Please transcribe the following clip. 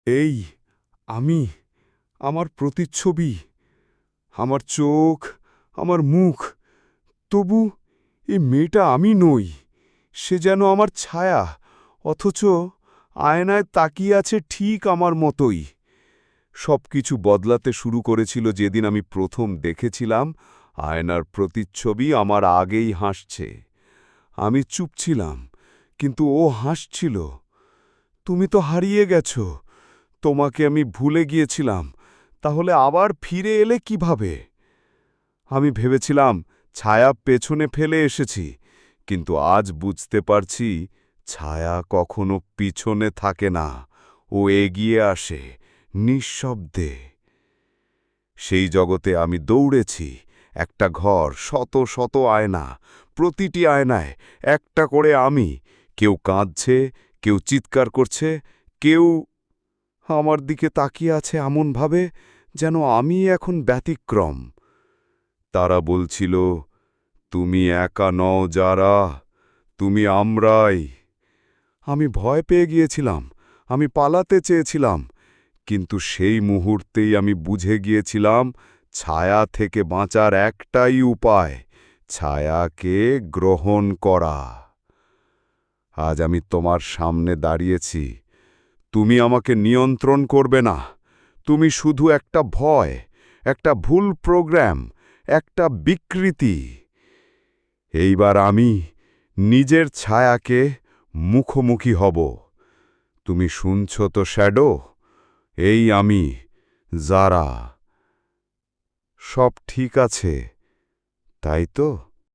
এই আমি, আমার প্রতিচ্ছবি, আমার চোখ, আমার মুখ, তবু এ মেয়েটা আমি নই। সে যেন আমার ছায়া, অথচ আয়নায় তাকিয়ে আছে ঠিক আমার মতোই। সবকিছু বদলাতে শুরু করেছিল যেদিন আমি প্রথম দেখেছিলাম আয়নার প্রতিচ্ছবি আমার আগেই হাসছে। আমি চুপ ছিলাম, কিন্তু ও হাসছিল। তুমি তো হারিয়ে গেছো, তোমাকে আমি ভুলে গিয়েছিলাম, তাহলে আবার ফিরে এলে কিভাবে? আমি ভেবেছিলাম ছায়া পেছনে ফেলে এসেছি, কিন্তু আজ বুঝতে পারছি ছায়া কখনো পিছনে থাকে না, ও এগিয়ে আসে নিঃশব্দে। সেই জগতে আমি দৌড়েছি, একটা ঘর, শত শত আয়না, প্রতিটি আয়নায় একটা করে আমি। কেউ কাঁদছে, কেউ চিৎকার করছে, কেউ আমার দিকে তাকিয়ে আছে এমনভাবে যেন আমি এখন ব্যতিক্রম। তারা বলছিল, তুমি একা নও যারা, তুমি আমরাই। আমি ভয় পেয়ে গিয়েছিলাম, আমি পালাতে চেয়েছিলাম, কিন্তু সেই মুহূর্তেই আমি বুঝে গিয়েছিলাম ছায়া থেকে বাঁচার একটাই উপায়, ছায়াকে গ্রহণ করা। আজ আমি তোমার সামনে দাঁড়িয়েছি, তুমি আমাকে নিয়ন্ত্রণ করবে না। তুমি শুধু একটা ভয়, একটা ভুল প্রোগ্রাম, একটা বিকৃতি। এইবার আমি নিজের ছায়াকে মুখোমুখি হব। তুমি শুনছ তো শ্যাডো? এই আমি, যারা। সব ঠিক আছে, তাই তো?